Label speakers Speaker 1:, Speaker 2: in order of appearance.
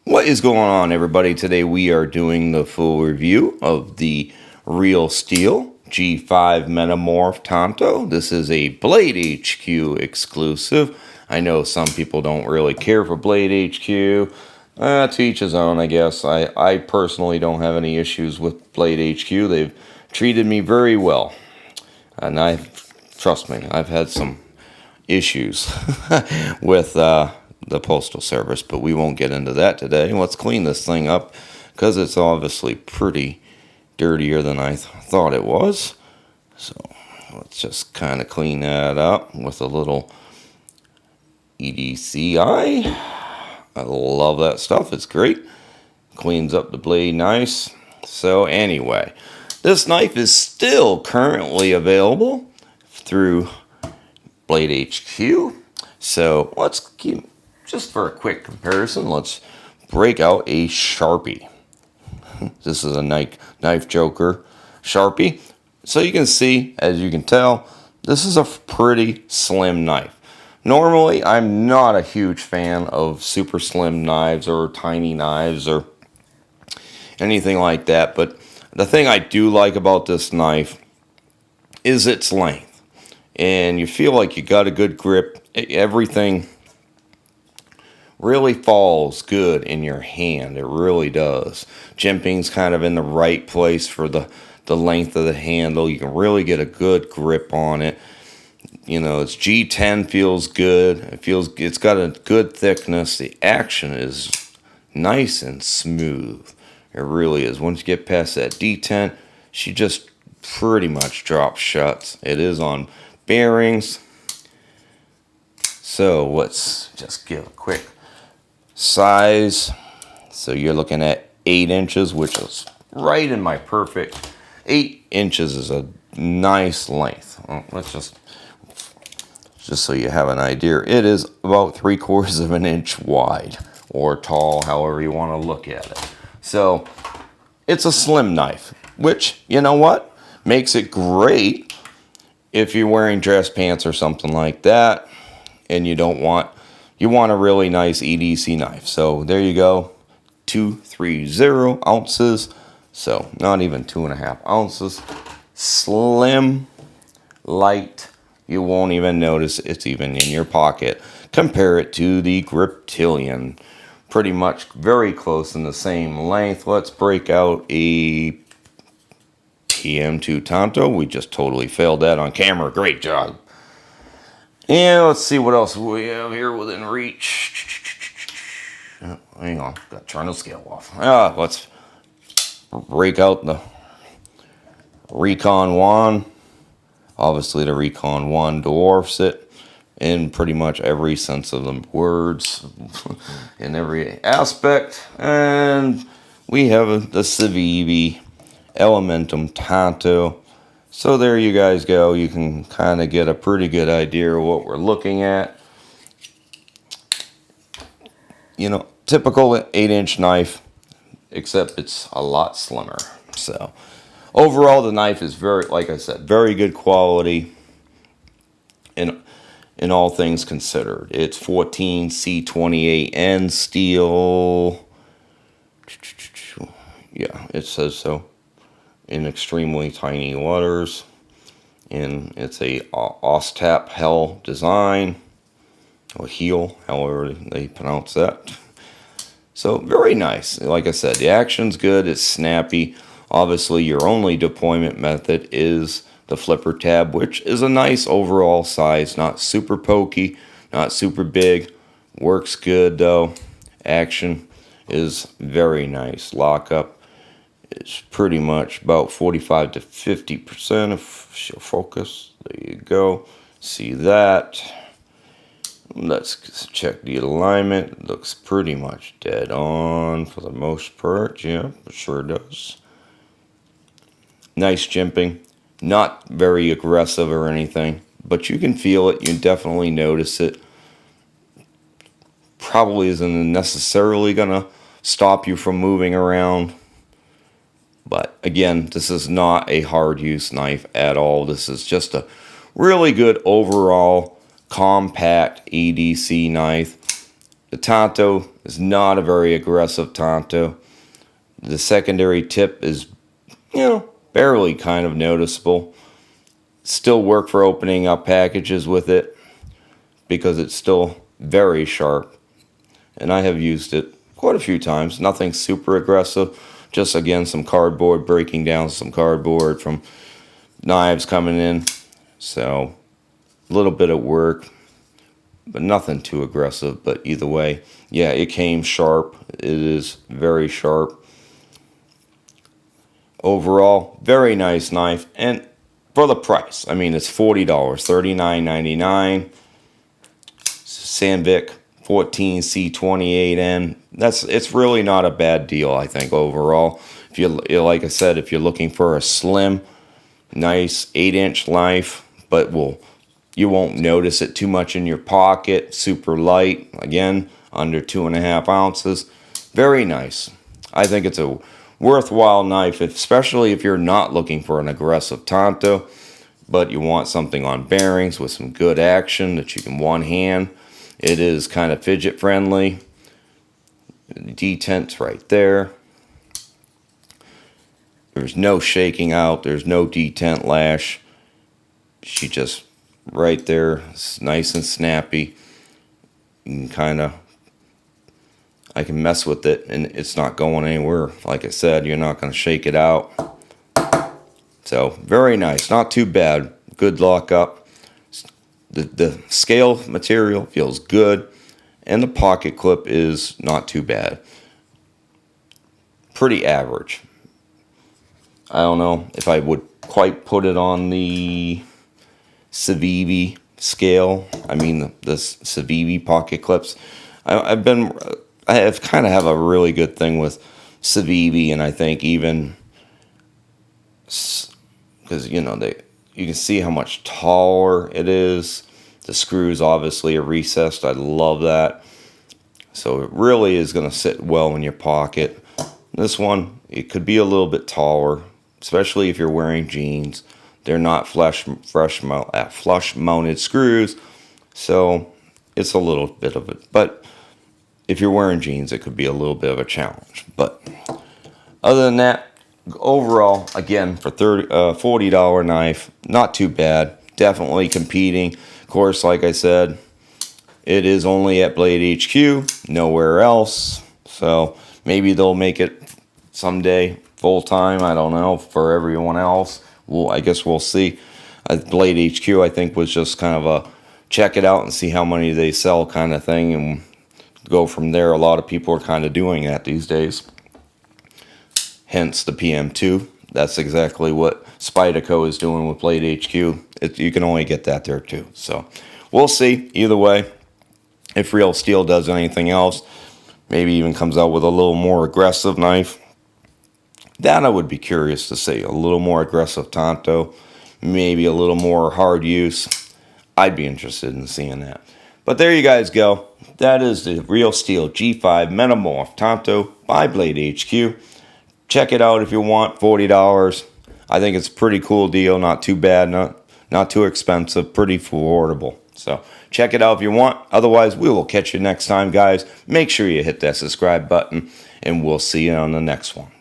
Speaker 1: What is going on, everybody? Today we are doing the full review of the Real Steel G5 Metamorph Tanto. This is a Blade HQ exclusive. I know some people don't really care for Blade HQ. To each his own, I guess. I personally don't have any issues with Blade HQ. They've treated me very well. And trust me, I've had some issues with the Postal Service, but we won't get into that today. Let's clean this thing up because it's obviously pretty dirtier than I thought it was. So let's just kind of clean that up with a little EDCI. I love that stuff. It's great. Cleans up the blade nice. So anyway, this knife is still currently available through Blade HQ. So let's keep, just for a quick comparison, let's break out a Sharpie. This is a knife joker Sharpie. So you can see, as you can tell, this is a pretty slim knife. Normally, I'm not a huge fan of super slim knives or tiny knives or anything like that. But the thing I do like about this knife is its length. And you feel like you got a good grip. Everything really falls good in your hand. It really does. Jimping's kind of in the right place for the length of the handle. You can really get a good grip on it. You know, its G10 feels good. It's got a good thickness. The action is nice and smooth. It really is. Once you get past that D10, she just pretty much drops shuts. It is on bearings. So let's just give a quick size. So you're looking at 8 inches, which is right in my perfect. 8 inches is a nice length. Let's just so you have an idea, it is about 3/4 of an inch wide or tall, however you want to look at it. So it's a slim knife, which, you know what, makes it great if you're wearing dress pants or something like that and you want a really nice EDC knife. So there you go, 230 ounces. So not even 2.5 ounces. Slim, light. You won't even notice it's even in your pocket. Compare it to the Griptilian. Pretty much very close in the same length. Let's break out a TM2 Tanto. We just totally failed that on camera. Great job. And let's see what else we have here within reach. Oh, hang on, got to turn the scale off. Let's break out the Recon 1. Obviously, the Recon 1 dwarfs it in pretty much every sense of the words, in every aspect. And we have the Civivi Elementum Tanto. So there you guys go. You can kind of get a pretty good idea of what we're looking at. You know, typical 8-inch knife, except it's a lot slimmer. So overall, the knife is very, like I said, very good quality in all things considered. It's 14 C28N steel. Yeah, it says so. In extremely tiny letters. And it's a Ostap Hell design. Or heel, however they pronounce that. So very nice. Like I said, the action's good. It's snappy. Obviously, your only deployment method is the flipper tab, which is a nice overall size. Not super pokey, not super big. Works good, though. Action is very nice. Lockup is pretty much about 45 to 50% if she'll focus. There you go. See that. Let's check the alignment. It looks pretty much dead on for the most part. Yeah, it sure does. Nice jimping, not very aggressive or anything, but you can feel it. You definitely notice it. Probably isn't necessarily gonna stop you from moving around, but again, this is not a hard use knife at all. This is just a really good overall compact EDC knife. The Tanto is not a very aggressive Tanto. The secondary tip is, barely kind of noticeable. Still work for opening up packages with it because it's still very sharp. And I have used it quite a few times. Nothing super aggressive. Just, again, some cardboard, breaking down some cardboard from knives coming in. So, a little bit of work, but nothing too aggressive. But either way, yeah, it came sharp. It is very sharp. Overall, very nice knife. And for the price, I mean, it's $40, $39.99. Sandvik 14C28N. It's really not a bad deal, I think, overall. If you, like I said, if you're looking for a slim, nice 8-inch knife, but you won't notice it too much in your pocket. Super light, again, under 2.5 ounces. Very nice. I think it's a worthwhile knife, especially if you're not looking for an aggressive Tanto, but you want something on bearings with some good action that you can one hand. It is kind of fidget friendly. Detent's right there. There's no shaking out. There's no detent lash. She just right there. It's nice and snappy. You can I can mess with it and it's not going anywhere. Like I said, you're not going to shake it out. So, very nice. Not too bad. Good lockup. The scale material feels good. And the pocket clip is not too bad. Pretty average. I don't know if I would quite put it on the Civivi scale. I mean, the Civivi pocket clips. I have kind of have a really good thing with Civivi, and I think even because you can see how much taller it is. The screws obviously are recessed. I love that. So it really is going to sit well in your pocket. This one, it could be a little bit taller, especially if you're wearing jeans. They're not flush mounted screws, so it's a little bit of it. But if you're wearing jeans, it could be a little bit of a challenge. But other than that, overall, again, for $40 knife, not too bad. Definitely competing. Of course, like I said, it is only at Blade HQ, nowhere else. So maybe they'll make it someday full time. I don't know, for everyone else. I guess we'll see. Blade HQ, I think, was just kind of a check it out and see how many they sell kind of thing, and go from there. A lot of people are kind of doing that these days. Hence the PM2. That's exactly what Spyderco is doing with Blade HQ. You can only get that there too. So we'll see. Either way, if Real Steel does anything else, maybe even comes out with a little more aggressive knife, that I would be curious to see. A little more aggressive Tanto, maybe a little more hard use. I'd be interested in seeing that. But there you guys go. That is the Real Steel G5 Metamorph Tanto by Blade HQ. Check it out if you want. $40. I think it's a pretty cool deal. Not too bad. Not too expensive. Pretty affordable. So check it out if you want. Otherwise, we will catch you next time, guys. Make sure you hit that subscribe button, and we'll see you on the next one.